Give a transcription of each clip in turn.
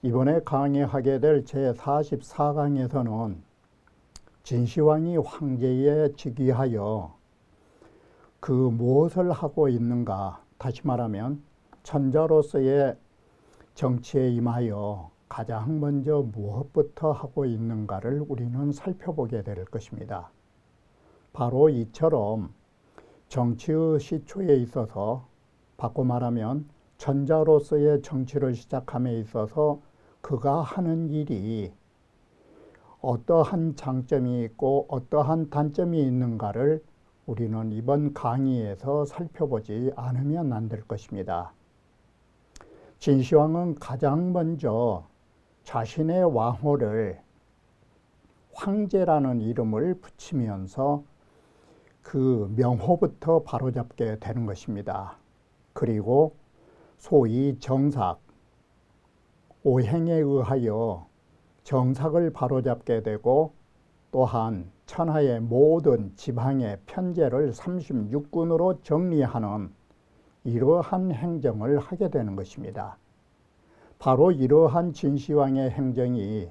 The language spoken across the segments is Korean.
이번에 강의하게 될 제44강에서는 진시황이 황제에 즉위하여 그 무엇을 하고 있는가, 다시 말하면 천자로서의 정치에 임하여 가장 먼저 무엇부터 하고 있는가를 우리는 살펴보게 될 것입니다. 바로 이처럼 정치의 시초에 있어서, 바꿔 말하면 천자로서의 정치를 시작함에 있어서 그가 하는 일이 어떠한 장점이 있고 어떠한 단점이 있는가를 우리는 이번 강의에서 살펴보지 않으면 안 될 것입니다. 진시황은 가장 먼저 자신의 왕호를 황제라는 이름을 붙이면서 그 명호부터 바로잡게 되는 것입니다. 그리고 소위 정삭, 오행에 의하여 정삭을 바로잡게 되고, 또한 천하의 모든 지방의 편제를 36군으로 정리하는 이러한 행정을 하게 되는 것입니다. 바로 이러한 진시황의 행정이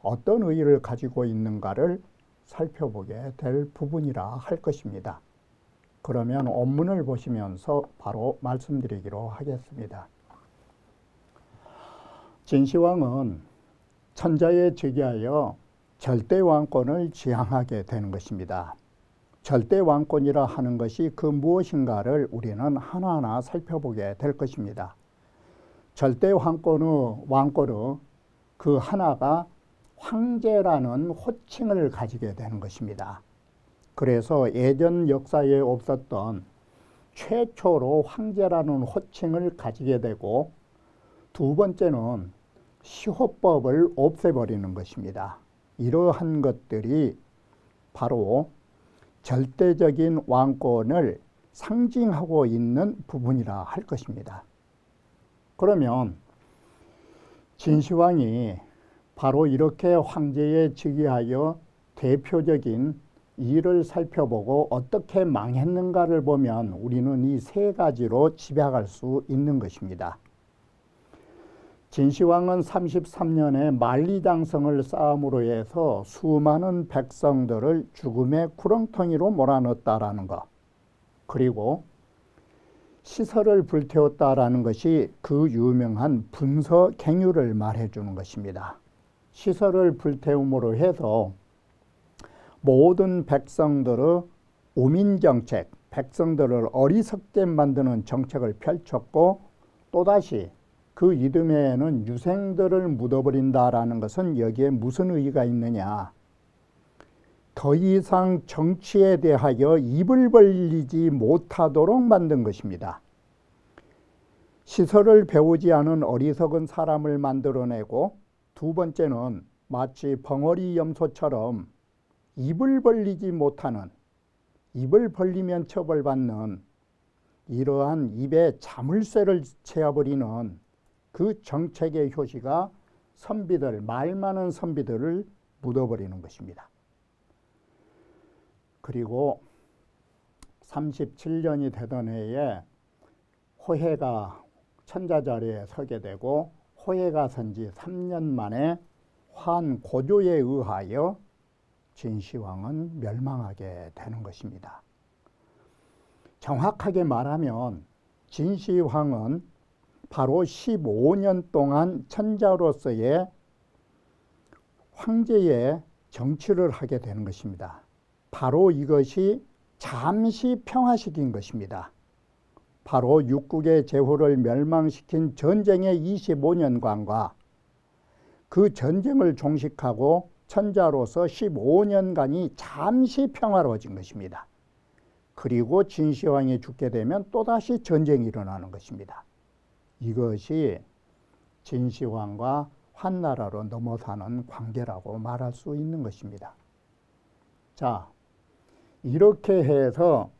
어떤 의의를 가지고 있는가를 살펴보게 될 부분이라 할 것입니다. 그러면 원문을 보시면서 바로 말씀드리기로 하겠습니다. 진시황은 천자에 즉위하여 절대왕권을 지향하게 되는 것입니다. 절대왕권이라 하는 것이 그 무엇인가를 우리는 하나하나 살펴보게 될 것입니다. 절대왕권의 그 하나가 황제라는 호칭을 가지게 되는 것입니다. 그래서 예전 역사에 없었던 최초로 황제라는 호칭을 가지게 되고, 두 번째는 시호법을 없애버리는 것입니다. 이러한 것들이 바로 절대적인 왕권을 상징하고 있는 부분이라 할 것입니다. 그러면 진시황이 바로 이렇게 황제에 즉위하여 대표적인 일을 살펴보고 어떻게 망했는가를 보면 우리는 이 세 가지로 집약할 수 있는 것입니다. 진시황은 33년에 만리장성을 쌓음으로 해서 수많은 백성들을 죽음의 구렁텅이로 몰아넣었다라는 것, 그리고 시설을 불태웠다라는 것이 그 유명한 분서갱유를 말해주는 것입니다. 시설을 불태움으로 해서 모든 백성들의 우민정책, 백성들을 어리석게 만드는 정책을 펼쳤고, 또다시 그 이듬해에는 유생들을 묻어버린다라는 것은 여기에 무슨 의의가 있느냐. 더 이상 정치에 대하여 입을 벌리지 못하도록 만든 것입니다. 시설을 배우지 않은 어리석은 사람을 만들어내고, 두 번째는 마치 벙어리 염소처럼 입을 벌리지 못하는, 입을 벌리면 처벌받는 이러한 입에 자물쇠를 채워버리는 그 정책의 효시가 선비들, 말 많은 선비들을 묻어버리는 것입니다. 그리고 37년이 되던 해에 호해가 천자자리에 서게 되고, 호해가 선 지 3년 만에 환 고조에 의하여 진시황은 멸망하게 되는 것입니다. 정확하게 말하면 진시황은 바로 15년 동안 천자로서의 황제의 정치를 하게 되는 것입니다. 바로 이것이 잠시 평화시킨 것입니다. 바로 육국의 제후를 멸망시킨 전쟁의 25년간과 그 전쟁을 종식하고 천자로서 15년간이 잠시 평화로워진 것입니다. 그리고 진시황이 죽게 되면 또다시 전쟁이 일어나는 것입니다. 이것이 진시황과 환나라로 넘어사는 관계라고 말할 수 있는 것입니다. 자, 이렇게 해서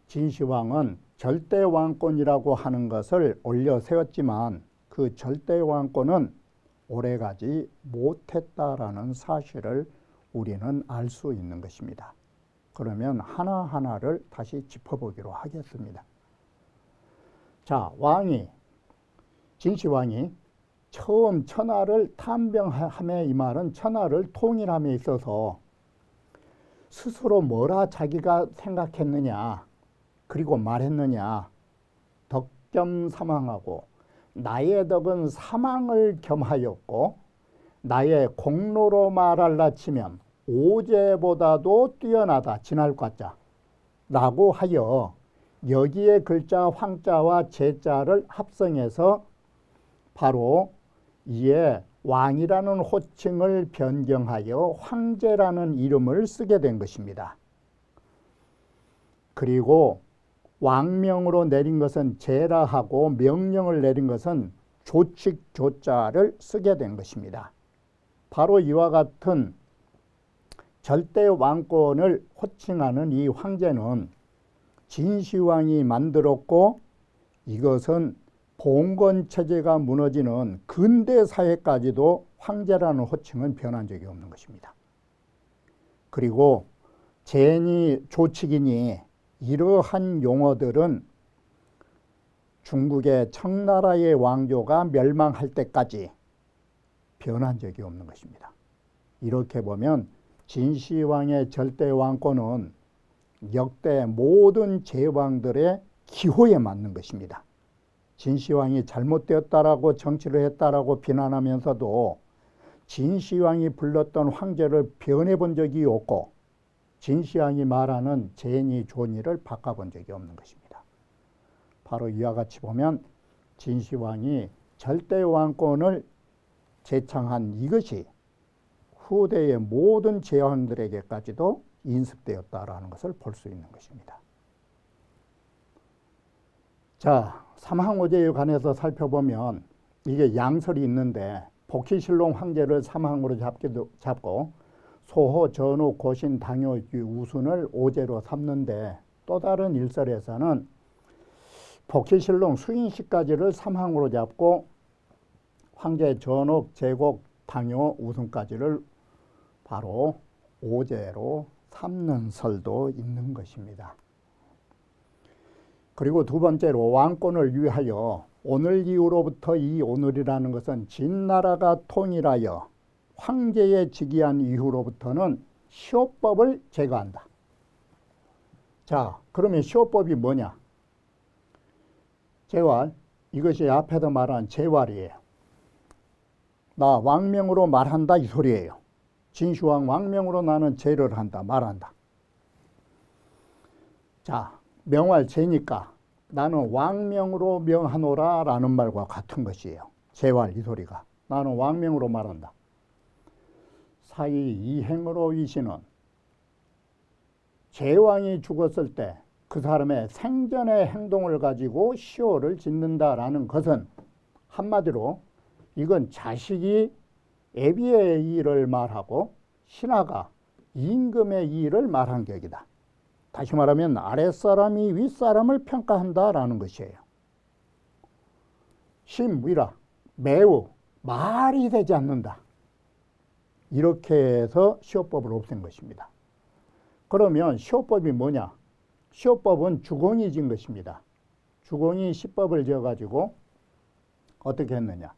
진시황은 절대왕권이라고 하는 것을 올려 세웠지만 그 절대왕권은 오래가지 못했다라는 사실을 우리는 알 수 있는 것입니다. 그러면 하나하나를 다시 짚어보기로 하겠습니다. 자, 진시황이 처음 천하를 탐병함에 이 말은 천하를 통일함에 있어서 스스로 뭐라 자기가 생각했느냐 그리고 말했느냐 덕겸사망하고 나의 덕은 사망을 겸하였고 나의 공로로 말할라 치면 오제보다도 뛰어나다 진할과자 라고 하여 여기에 글자 황자와 제자를 합성해서 바로 이에 왕이라는 호칭을 변경하여 황제라는 이름을 쓰게 된 것입니다. 그리고 왕명으로 내린 것은 제라 하고 명령을 내린 것은 조칙 조자를 쓰게 된 것입니다. 바로 이와 같은 절대 왕권을 호칭하는 이 황제는 진시황이 만들었고 이것은 봉건 체제가 무너지는 근대 사회까지도 황제라는 호칭은 변한 적이 없는 것입니다. 그리고 제니 조칙이니 이러한 용어들은 중국의 청나라의 왕조가 멸망할 때까지 변한 적이 없는 것입니다. 이렇게 보면 진시황의 절대 왕권은 역대 모든 제왕들의 기호에 맞는 것입니다. 진시황이 잘못되었다라고 정치를 했다라고 비난하면서도 진시황이 불렀던 황제를 변해본 적이 없고 진시황이 말하는 제니 존이를 바꿔본 적이 없는 것입니다. 바로 이와 같이 보면 진시황이 절대 왕권을 제창한 이것이 후대의 모든 제왕들에게까지도 인습되었다라는 것을 볼 수 있는 것입니다. 자, 삼항오제에 관해서 살펴보면 이게 양설이 있는데 복희신롱 황제를 삼항으로 잡고 소호, 전후, 고신, 당요, 우순을 오제로 삼는데 또 다른 일설에서는 복희신롱 수인시까지를 삼항으로 잡고 황제 전옥, 제곡, 당요, 우순까지를 바로 오제로 삼는 설도 있는 것입니다. 그리고 두 번째로 왕권을 위하여 오늘 이후로부터 이 오늘이라는 것은 진나라가 통일하여 황제에 즉위한 이후로부터는 시호법을 제거한다. 자, 그러면 시호법이 뭐냐? 제왈, 이것이 앞에서 말한 제왈이에요. 나 왕명으로 말한다 이 소리예요. 진시황 왕명으로 나는 제를 한다, 말한다. 자, 명할 제니까 나는 왕명으로 명하노라 라는 말과 같은 것이에요. 제왈 이 소리가. 나는 왕명으로 말한다. 사이 이행으로 위시는 제왕이 죽었을 때 그 사람의 생전의 행동을 가지고 시호를 짓는다라는 것은 한마디로 이건 자식이 애비의 일을 말하고 신하가 임금의 일을 말한 격이다. 다시 말하면 아랫사람이 윗사람을 평가한다라는 것이에요. 심위라 매우 말이 되지 않는다. 이렇게 해서 시호법을 없앤 것입니다. 그러면 시호법이 뭐냐? 시호법은 주공이 진 것입니다. 주공이 시법을 지어가지고 어떻게 했느냐?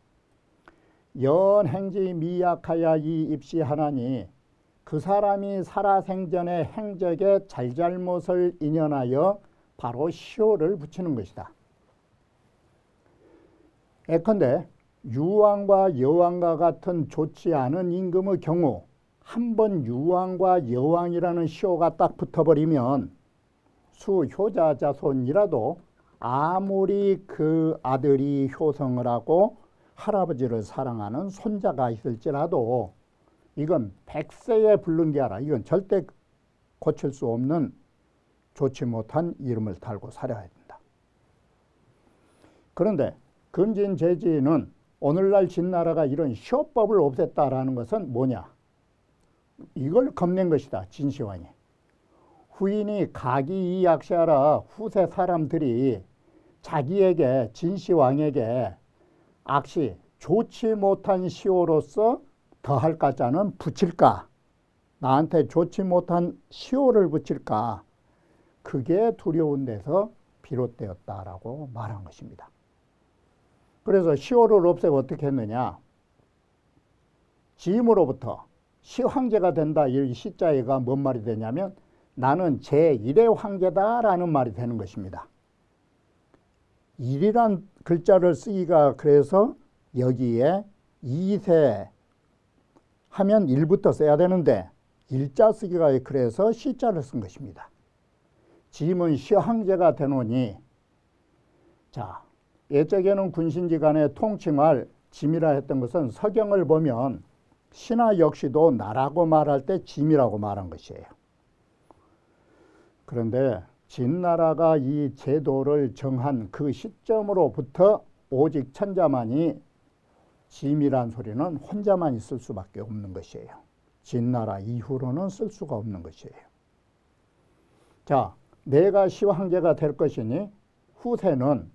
연행지 미약하야 이 입시하나니 그 사람이 살아생전의 행적의 잘잘못을 인연하여 바로 시호를 붙이는 것이다. 예컨대 유왕과 여왕과 같은 좋지 않은 임금의 경우 한 번 유왕과 여왕이라는 시호가 딱 붙어버리면 수효자 자손이라도 아무리 그 아들이 효성을 하고 할아버지를 사랑하는 손자가 있을지라도 이건 100세에 부른 게 아니라 이건 절대 고칠 수 없는 좋지 못한 이름을 달고 살아야 된다. 그런데 금진제지는 오늘날 진나라가 이런 시호법을 없앴다라는 것은 뭐냐? 이걸 겁낸 것이다. 진시황이. 후인이 가기이약시하라 후세 사람들이 자기에게 진시황에게 악시 좋지 못한 시호로서 더할 가자는 붙일까? 나한테 좋지 못한 시호를 붙일까? 그게 두려운 데서 비롯되었다라고 말한 것입니다. 그래서 시호를 없애고 어떻게 했느냐? 지임으로부터 시황제가 된다. 이 시자에가 뭔 말이 되냐면 나는 제1의 황제다라는 말이 되는 것입니다. 일이란 글자를 쓰기가 그래서 여기에 2세 하면 1부터 써야 되는데 일자 쓰기가 그래서 시자를 쓴 것입니다. 지임은 시황제가 되노니 자, 예적에는 군신지간의 통칭할 짐이라 했던 것은 서경을 보면 신하 역시도 나라고 말할 때 짐이라고 말한 것이에요. 그런데 진나라가 이 제도를 정한 그 시점으로부터 오직 천자만이 짐이란 소리는 혼자만 있을 수밖에 없는 것이에요. 진나라 이후로는 쓸 수가 없는 것이에요. 자, 내가 시황제가 될 것이니 후세는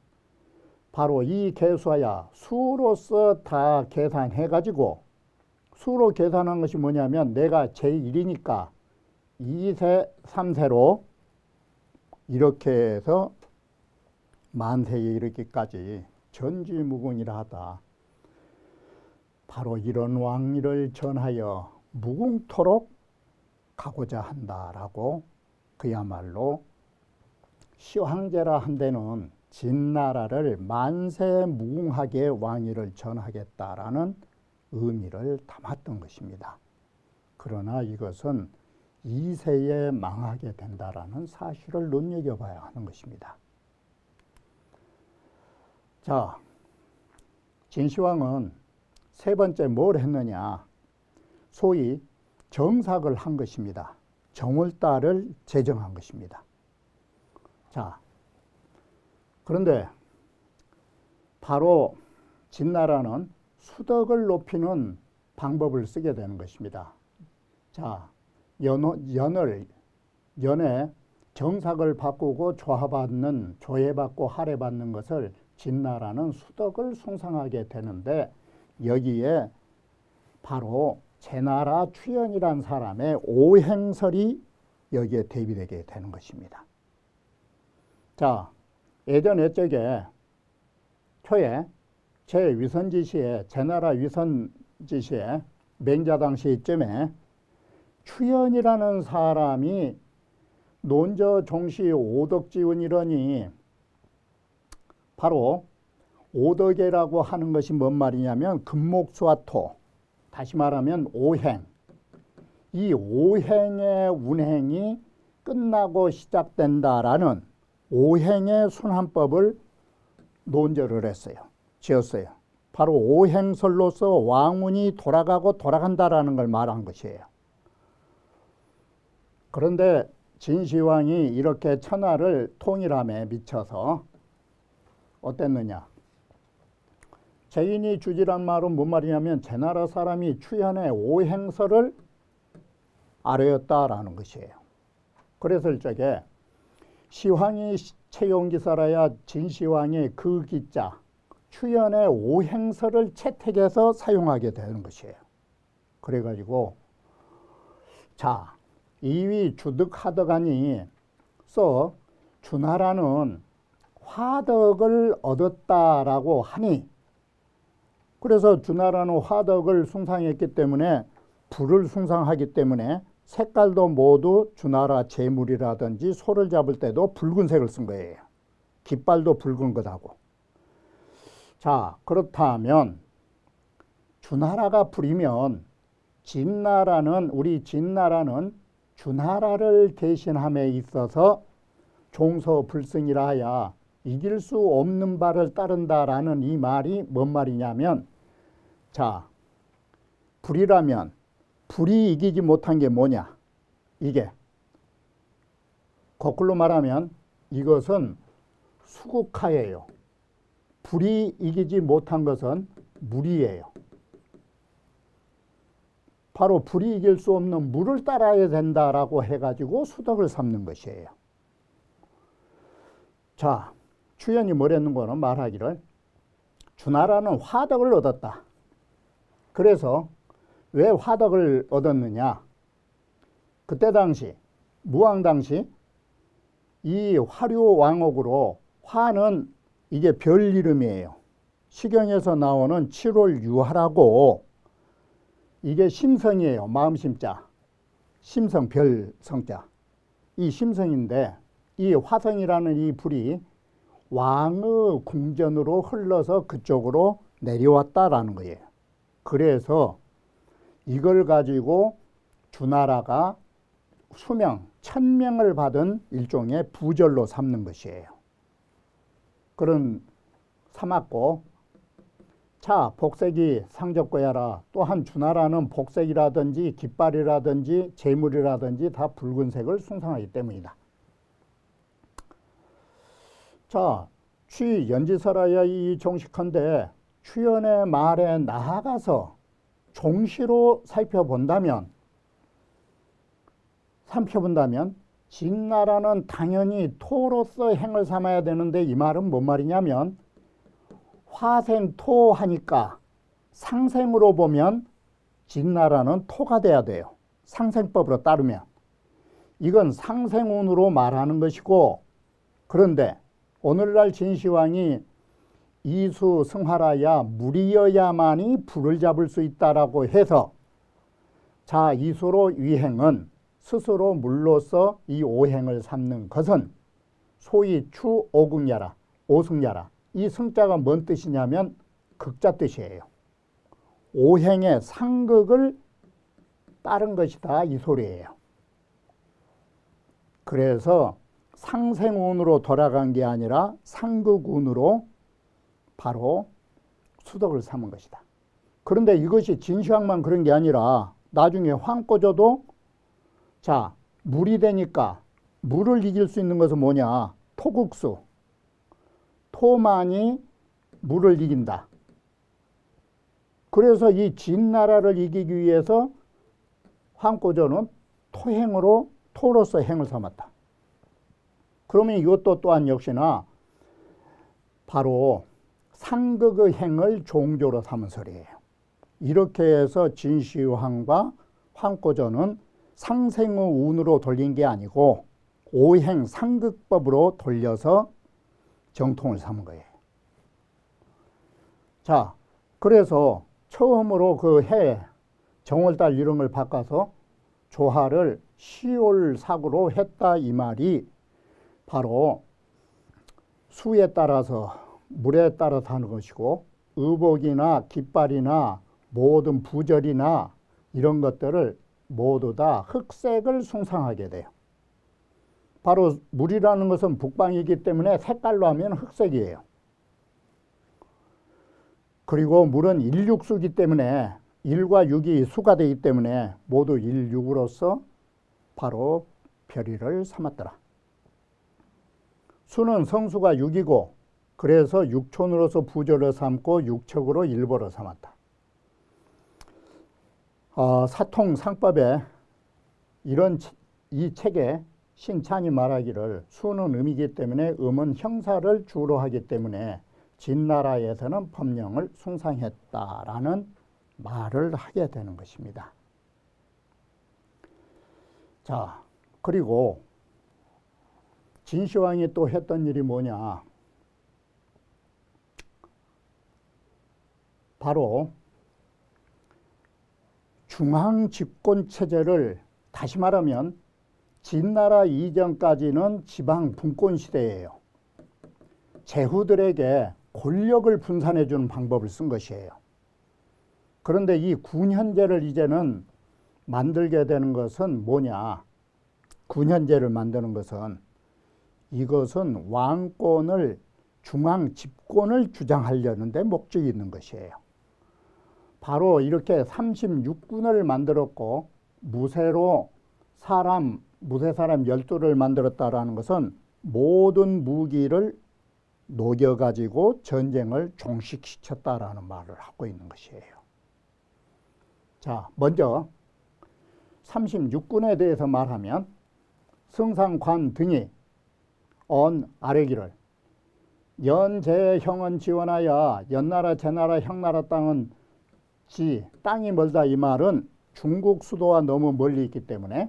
바로 이 계수하야 수로서 다 계산해가지고 수로 계산한 것이 뭐냐면 내가 제1이니까 2세, 3세로 이렇게 해서 만세에 이르기까지 전지무궁이라 하다. 바로 이런 왕위를 전하여 무궁토록 가고자 한다라고 그야말로 시황제라 한 데는 진나라를 만세무궁하게 왕위를 전하겠다라는 의미를 담았던 것입니다. 그러나 이것은 2세에 망하게 된다라는 사실을 눈여겨봐야 하는 것입니다. 자, 진시황은 세 번째 뭘 했느냐? 소위 정삭을 한 것입니다. 정월달을 제정한 것입니다. 자, 그런데 바로 진나라는 수덕을 높이는 방법을 쓰게 되는 것입니다. 자, 연에 정삭을 바꾸고 조해받고 할애받는 것을 진나라는 수덕을 숭상하게 되는데 여기에 바로 제나라 추연이란 사람의 오행설이 여기에 대비되게 되는 것입니다. 자, 예전 옛적에 초에 제 제나라 위선지시에 맹자당 시점에 추연이라는 사람이 논저 종시 오덕지운이러니 바로 오덕이라고 하는 것이 뭔 말이냐면 금목수화토, 다시 말하면 오행. 이 오행의 운행이 끝나고 시작된다라는 오행의 순환법을 논저를 했어요. 지었어요. 바로 오행설로서 왕운이 돌아가고 돌아간다라는 걸 말한 것이에요. 그런데 진시황이 이렇게 천하를 통일함에 미쳐서 어땠느냐? 제인이 주지란 말은 뭔 말이냐면 제나라 사람이 추현의 오행설을 아뢰었다라는 것이에요. 그래서 일적에 시황이 채용기사라야 진시황이 그 기자 추현의 오행설을 채택해서 사용하게 되는 것이에요. 그래가지고 자, 이위 주득하덕하니 써 주나라는 화덕을 얻었다라고 하니 그래서 주나라는 화덕을 숭상했기 때문에 불을 숭상하기 때문에 색깔도 모두 주나라 재물이라든지 소를 잡을 때도 붉은색을 쓴 거예요. 깃발도 붉은 것하고. 자, 그렇다면 주나라가 불이면 우리 진나라는 주나라를 대신함에 있어서 종서불승이라 하여 이길 수 없는 바를 따른다라는 이 말이 뭔 말이냐면 자, 불이라면 불이 이기지 못한 게 뭐냐? 이게 거꾸로 말하면 이것은 수국하예요. 불이 이기지 못한 것은 물이에요. 바로 불이 이길 수 없는 물을 따라야 된다라고 해가지고 수덕을 삼는 것이에요. 자, 추연이 뭐랬는 거는 말하기를 주나라는 화덕을 얻었다. 그래서 왜 화덕을 얻었느냐? 그때 당시 무왕 당시 이 화류왕옥으로 화는 이게 별 이름이에요. 시경에서 나오는 7월 유화라고 이게 심성이에요. 마음심자. 심성 별 성자. 이 심성인데 이 화성이라는 이 불이 왕의 궁전으로 흘러서 그쪽으로 내려왔다라는 거예요. 그래서 이걸 가지고 주나라가 수명, 1000명을 받은 일종의 부절로 삼는 것이에요. 그런 삼았고, 자, 복색이 상적고야라. 또한 주나라는 복색이라든지 깃발이라든지 재물이라든지 다 붉은색을 숭상하기 때문이다. 자, 취 연지설하여 이 종식한데 취연의 말에 나아가서 종시로 살펴본다면 진나라는 당연히 토로서 행을 삼아야 되는데 이 말은 뭔 말이냐면 화생토 하니까 상생으로 보면 진나라는 토가 돼야 돼요. 상생법으로 따르면. 이건 상생운으로 말하는 것이고, 그런데 오늘날 진시황이 이수 승화라야 물이어야만이 불을 잡을 수 있다라고 해서, 자, 이수로 위행은 스스로 물로서 이 오행을 삼는 것은 소위 추 오궁야라, 오승야라. 이 승자가 뭔 뜻이냐면 극자 뜻이에요. 오행의 상극을 따른 것이다, 이 소리예요. 그래서 상생운으로 돌아간 게 아니라 상극운으로 바로 수덕을 삼은 것이다. 그런데 이것이 진시황만 그런 게 아니라 나중에 황꼬조도 자, 물이 되니까 물을 이길 수 있는 것은 뭐냐? 토국수. 토만이 물을 이긴다. 그래서 이 진나라를 이기기 위해서 황꼬조는 토로서 행을 삼았다. 그러면 이것도 또한 역시나 바로 상극의 행을 종조로 삼은 설이에요. 이렇게 해서 진시황과 황꼬조는 상생의 운으로 돌린 게 아니고 오행 상극법으로 돌려서 정통을 삼은 거예요. 자, 그래서 처음으로 그 해 정월달 이런 걸 바꿔서 조화를 10월 사구로 했다 이 말이 바로 수에 따라서 물에 따라서 하는 것이고, 의복이나 깃발이나 모든 부절이나 이런 것들을 모두 다 흑색을 숭상하게 돼요. 바로 물이라는 것은 북방이기 때문에 색깔로 하면 흑색이에요. 그리고 물은 일육수이기 때문에 1과 6이 수가 되기 때문에 모두 일육으로서 바로 별이를 삼았더라. 수는 성수가 6이고 그래서 육촌으로서 부조를 삼고 육척으로 일보를 삼았다. 사통 상법에 이 책에 신찬이 말하기를 수는 음이기 때문에 음은 형사를 주로 하기 때문에 진나라에서는 법령을 숭상했다라는 말을 하게 되는 것입니다. 자, 그리고 진시황이 또 했던 일이 뭐냐? 바로 중앙집권체제를, 다시 말하면 진나라 이전까지는 지방 분권 시대예요. 제후들에게 권력을 분산해 주는 방법을 쓴 것이에요. 그런데 이 군현제를 이제는 만들게 되는 것은 뭐냐? 군현제를 만드는 것은 이것은 왕권을, 중앙 집권을 주장하려는 데 목적이 있는 것이에요. 바로 이렇게 36군을 만들었고 무쇠 사람 12를 만들었다라는 것은 모든 무기를 녹여가지고 전쟁을 종식시켰다라는 말을 하고 있는 것이에요. 자, 먼저 36군에 대해서 말하면 승상관 등이 아래기를 연제형은 지원하여 연나라 제나라 형나라 땅은 땅이 멀다 이 말은 중국 수도와 너무 멀리 있기 때문에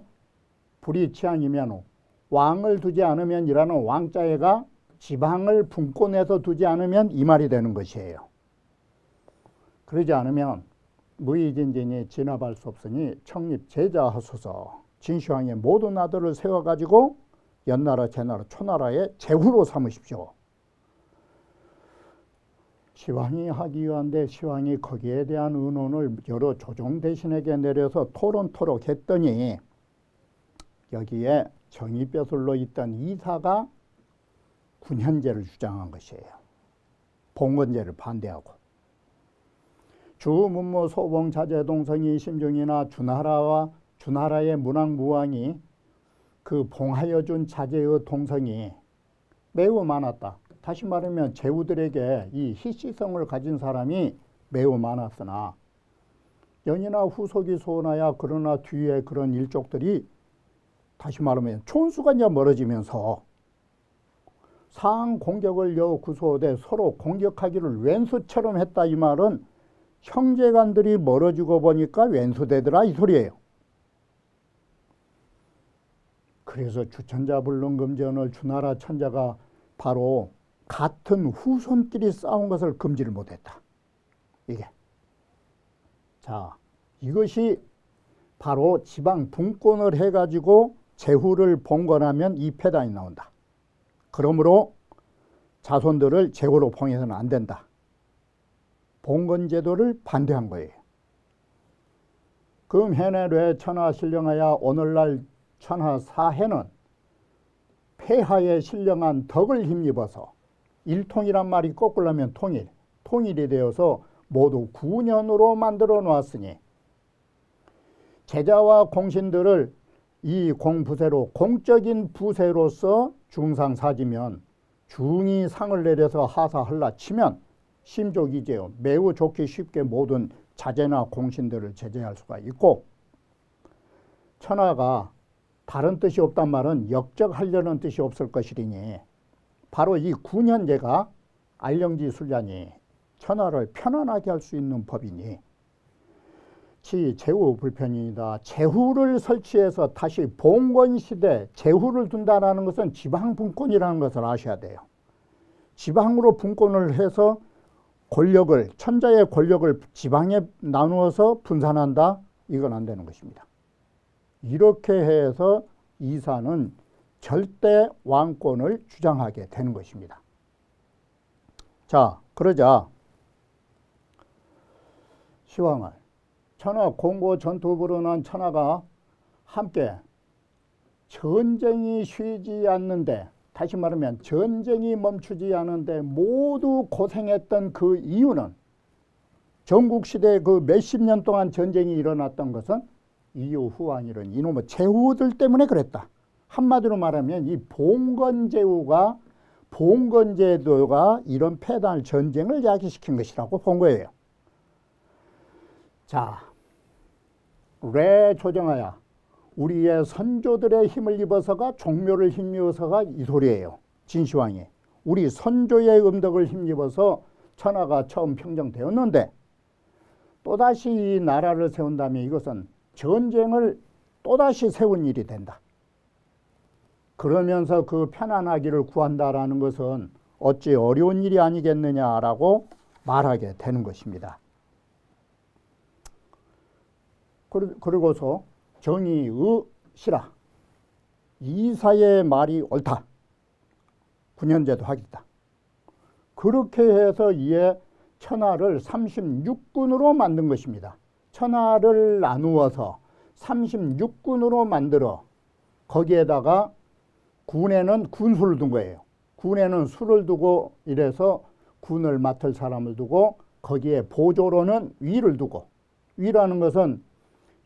불이치앙이면 왕을 두지 않으면이라는 왕자애가 지방을 분권해서 두지 않으면 이 말이 되는 것이에요. 그러지 않으면 무의진진이 진압할 수 없으니 청립 제자하소서. 진시황의 모든 아들을 세워가지고 연나라, 제나라, 초나라의 제후로 삼으십시오. 시황이 하기 위한데 시황이 거기에 대한 의논을 여러 조정 대신에게 내려서 토론토록 했더니 여기에 정의벼슬로 있던 이사가 군현제를 주장한 것이에요. 봉건제를 반대하고. 주문무 소봉 자제동성이 심중이나 주나라의 문왕무왕이 그 봉하여 준 자제의 동성이 매우 많았다. 다시 말하면 제후들에게 이 희시성을 가진 사람이 매우 많았으나 연이나 후속이 소나야 그러나 뒤에 그런 일족들이 다시 말하면 촌수가 이제 멀어지면서 상항 공격을 여 구소되 서로 공격하기를 왼수처럼 했다. 이 말은 형제간들이 멀어지고 보니까 왼수되더라 이 소리예요. 그래서 주천자 불능금전을 주나라 천자가 바로 같은 후손끼리 싸운 것을 금지를 못했다. 이게. 자, 이것이 바로 지방 분권을 해가지고 제후를 봉건하면 이 폐단이 나온다. 그러므로 자손들을 제후로 봉해서는 안 된다. 봉건제도를 반대한 거예요. 금해내뢰 천하 신령하야 오늘날 천하 사해는 폐하에 신령한 덕을 힘입어서 일통이란 말이 거꾸로 하면 통일이 되어서 모두 구년으로 만들어 놓았으니 제자와 공신들을 이 공부세로 공적인 부세로서 중상사지면 중이 상을 내려서 하사할라 치면 심족이제요. 매우 좋게 쉽게 모든 자제나 공신들을 제재할 수가 있고 천하가 다른 뜻이 없단 말은 역적하려는 뜻이 없을 것이리니 바로 이 군현제가 알령지술자니 천하를 편안하게 할 수 있는 법이니 치 제후 불편이다. 제후를 설치해서 다시 봉건시대 제후를 둔다는 것은 지방분권이라는 것을 아셔야 돼요. 지방으로 분권을 해서 권력을 천자의 권력을 지방에 나누어서 분산한다. 이건 안 되는 것입니다. 이렇게 해서 이사는 절대 왕권을 주장하게 되는 것입니다. 자, 그러자 시황은 천하 공고 전투부로 난 천하가 함께 전쟁이 쉬지 않는데 다시 말하면 전쟁이 멈추지 않는데 모두 고생했던 그 이유는 전국시대에 그 몇십 년 동안 전쟁이 일어났던 것은 이유후왕이런 이놈의 제후들 때문에 그랬다. 한마디로 말하면 이 봉건제도가 이런 폐단 전쟁을 야기시킨 것이라고 본 거예요. 자, 래 조정하야 우리의 선조들의 힘을 입어서가 종묘를 힘입어서가 이 소리예요. 진시황이 우리 선조의 음덕을 힘입어서 천하가 처음 평정되었는데 또다시 이 나라를 세운다면 이것은 전쟁을 또다시 세운 일이 된다. 그러면서 그 편안하기를 구한다라는 것은 어찌 어려운 일이 아니겠느냐라고 말하게 되는 것입니다. 그리고서 정의의시라. 이사의 말이 옳다. 군현제도 하겠다. 그렇게 해서 이에 천하를 36군으로 만든 것입니다. 천하를 나누어서 36군으로 만들어 거기에다가 군에는 군수를 둔 거예요. 군에는 수를 두고 이래서 군을 맡을 사람을 두고 거기에 보조로는 위를 두고 위라는 것은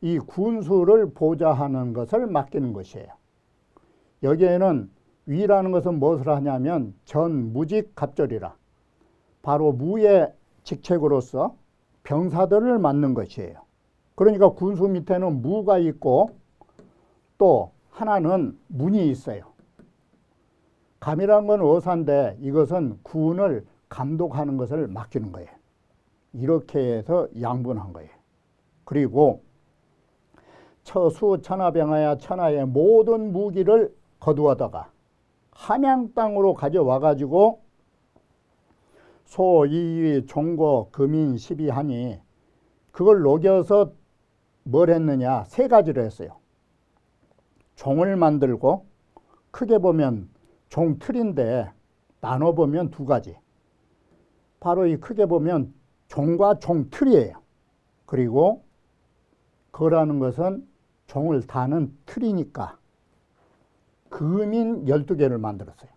이 군수를 보좌하는 것을 맡기는 것이에요. 여기에는 위라는 것은 무엇을 하냐면 전무직 갑절이라 바로 무의 직책으로서 병사들을 맡는 것이에요. 그러니까 군수 밑에는 무가 있고 또 하나는 문이 있어요. 감이란 건 어사인데 이것은 군을 감독하는 것을 맡기는 거예요. 이렇게 해서 양분한 거예요. 그리고 처수 천하병하야 천하의 모든 무기를 거두어다가 함양 땅으로 가져와 가지고 소, 이위, 종고, 금인, 십이하니 그걸 녹여서 뭘 했느냐? 세 가지를 했어요. 종을 만들고 크게 보면 종틀인데 나눠보면 두 가지. 바로 이 크게 보면 종과 종틀이에요. 그리고 거라는 것은 종을 다는 틀이니까 금인 12개를 만들었어요.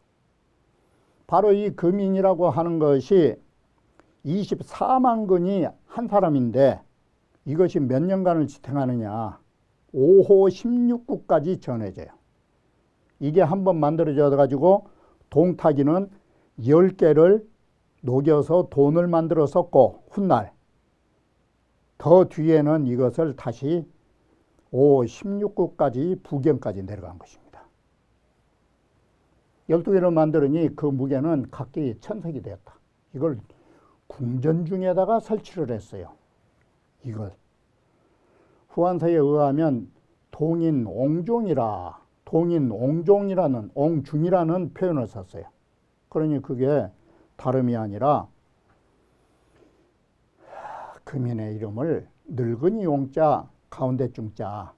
바로 이 금인이라고 하는 것이 24만 근이 한 사람인데 이것이 몇 년간을 지탱하느냐. 5호 16구까지 전해져요. 이게 한번 만들어져 가지고 동타기는 10개를 녹여서 돈을 만들었었고 훗날 더 뒤에는 이것을 다시 5호 16구까지 부경까지 내려간 것입니다. 12개를 만들으니 그 무게는 각기 1000석이 되었다. 이걸 궁전 중에다가 설치를 했어요. 이걸 후한서에 의하면 동인옹종이라, 동인옹종이라는 옹중이라는 표현을 썼어요. 그러니 그게 다름이 아니라 금인의 이름을 늙은이 용자 가운데 중자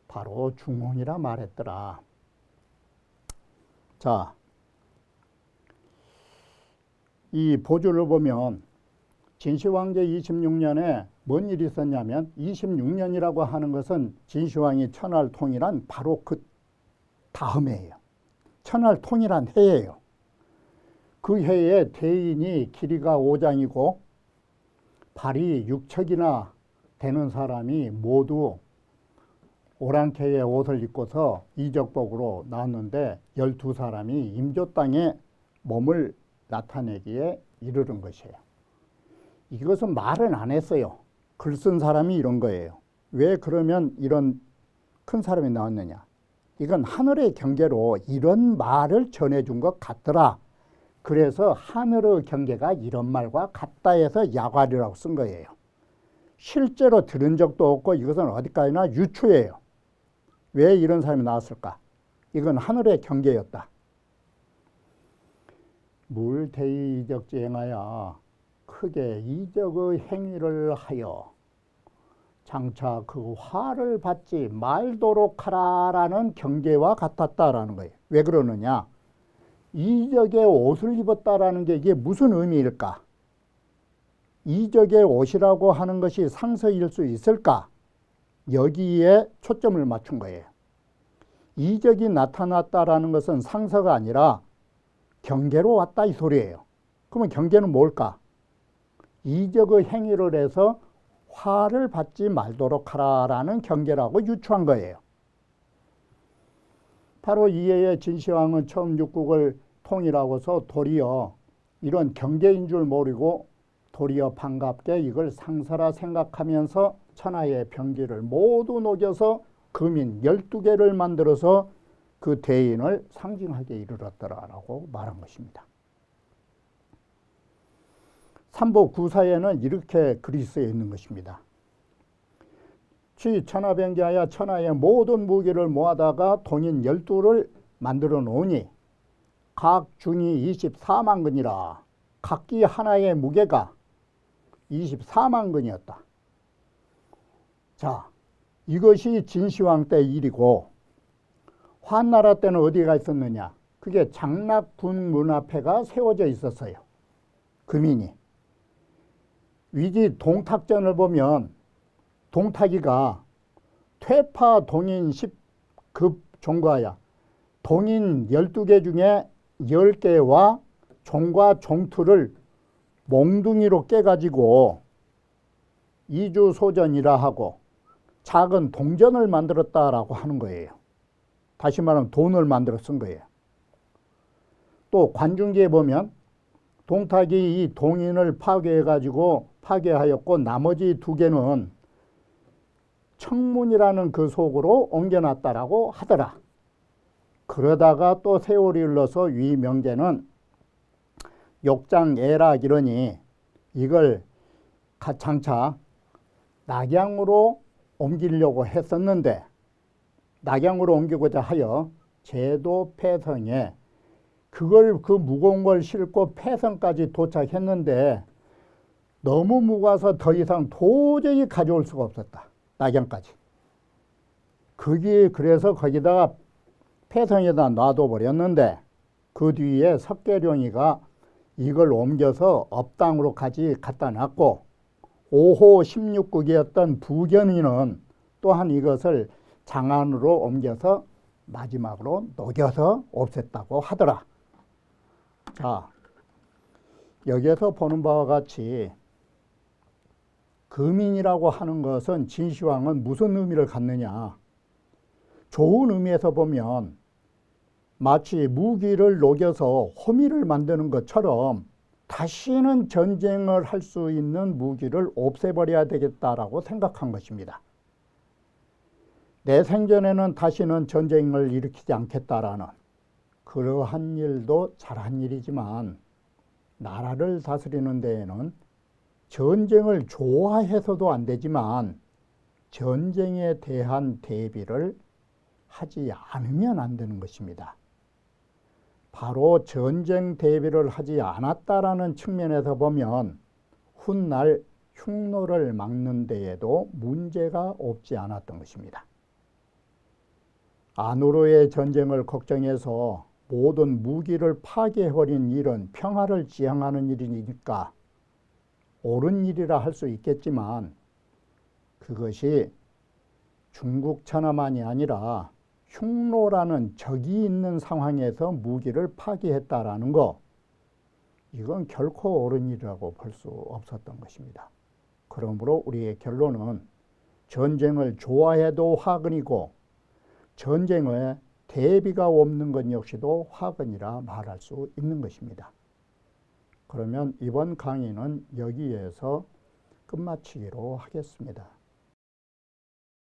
바로 중홍이라 말했더라. 자, 이 보조를 보면 진시황제 26년에 뭔 일이 있었냐면 26년이라고 하는 것은 진시황이 천하를 통일한 바로 그 다음 해예요. 천하를 통일한 해예요. 그 해에 대인이 길이가 5장이고 발이 6척이나 되는 사람이 모두 오랑캐의 옷을 입고서 이적복으로 나왔는데 12사람이 임조 땅에 몸을 나타내기에 이르는 것이에요. 이것은 말은 안 했어요. 글 쓴 사람이 이런 거예요. 왜 그러면 이런 큰 사람이 나왔느냐. 이건 하늘의 경계로 이런 말을 전해준 것 같더라. 그래서 하늘의 경계가 이런 말과 같다 해서 야괄이라고 쓴 거예요. 실제로 들은 적도 없고 이것은 어디까지나 유추예요. 왜 이런 사람이 나왔을까? 이건 하늘의 경계였다. 물대의 이적지행하여 크게 이적의 행위를 하여 장차 그 화를 받지 말도록 하라라는 경계와 같았다라는 거예요. 왜 그러느냐? 이적의 옷을 입었다라는 게 이게 무슨 의미일까? 이적의 옷이라고 하는 것이 상서일 수 있을까? 여기에 초점을 맞춘 거예요. 이적이 나타났다라는 것은 상서가 아니라 경계로 왔다 이 소리예요. 그러면 경계는 뭘까? 이적의 행위를 해서 화를 받지 말도록 하라라는 경계라고 유추한 거예요. 바로 이해의 진시황은 처음 육국을 통일하고서 도리어 이런 경계인 줄 모르고 도리어 반갑게 이걸 상서라 생각하면서 천하의 병기를 모두 녹여서 금인 12개를 만들어서 그 대인을 상징하게 이르렀더라라고 말한 것입니다. 삼보구사에는 이렇게 글이 쓰여 있는 것입니다. 취 천하병기하여 천하의 모든 무기를 모아다가 동인 12를 만들어 놓으니 각 중이 24만 근이라. 각기 하나의 무게가 24만 근이었다. 자, 이것이 진시황 때 일이고 환나라 때는 어디가 있었느냐? 그게 장락군 문 앞에가 세워져 있었어요. 금인이. 위기 동탁전을 보면 동탁이가 퇴파 동인 10급 종과야 동인 12개 중에 10개와 종과 종투를 몽둥이로 깨가지고 이주소전이라 하고 작은 동전을 만들었다라고 하는 거예요. 다시 말하면 돈을 만들어 쓴 거예요. 또 관중기에 보면 동탁이 이 동인을 파괴하였고 나머지 2개는 청문이라는 그 속으로 옮겨놨다라고 하더라. 그러다가 또 세월이 흘러서 위명제는 욕장애락 이러니 이걸 장차 낙양으로 옮기려고 했었는데 낙양으로 옮기고자 하여 제도 폐성에 그걸 그 무거운 걸 싣고 패성까지 도착했는데 너무 무거워서 더 이상 도저히 가져올 수가 없었다. 낙양까지. 그게 그래서 거기다가 패성에다 놔둬 버렸는데 그 뒤에 석계룡이가 이걸 옮겨서 업당으로까지 갖다 놨고 5호 16국이었던 부견이는 또한 이것을 장안으로 옮겨서 마지막으로 녹여서 없앴다고 하더라. 자, 여기에서 보는 바와 같이 금인이라고 하는 것은 진시황은 무슨 의미를 갖느냐. 좋은 의미에서 보면 마치 무기를 녹여서 호미를 만드는 것처럼 다시는 전쟁을 할 수 있는 무기를 없애버려야 되겠다라고 생각한 것입니다. 내 생전에는 다시는 전쟁을 일으키지 않겠다라는 그러한 일도 잘한 일이지만 나라를 다스리는 데에는 전쟁을 좋아해서도 안 되지만 전쟁에 대한 대비를 하지 않으면 안 되는 것입니다. 바로 전쟁 대비를 하지 않았다라는 측면에서 보면 훗날 흉노를 막는 데에도 문제가 없지 않았던 것입니다. 안으로의 전쟁을 걱정해서 모든 무기를 파괴해버린 일은 평화를 지향하는 일이니까 옳은 일이라 할 수 있겠지만 그것이 중국 천하만이 아니라 흉노라는 적이 있는 상황에서 무기를 파괴했다라는 거, 이건 결코 옳은 일이라고 볼 수 없었던 것입니다. 그러므로 우리의 결론은 전쟁을 좋아해도 화근이고 전쟁에 대비가 없는 것 역시도 화근이라 말할 수 있는 것입니다. 그러면 이번 강의는 여기에서 끝마치기로 하겠습니다.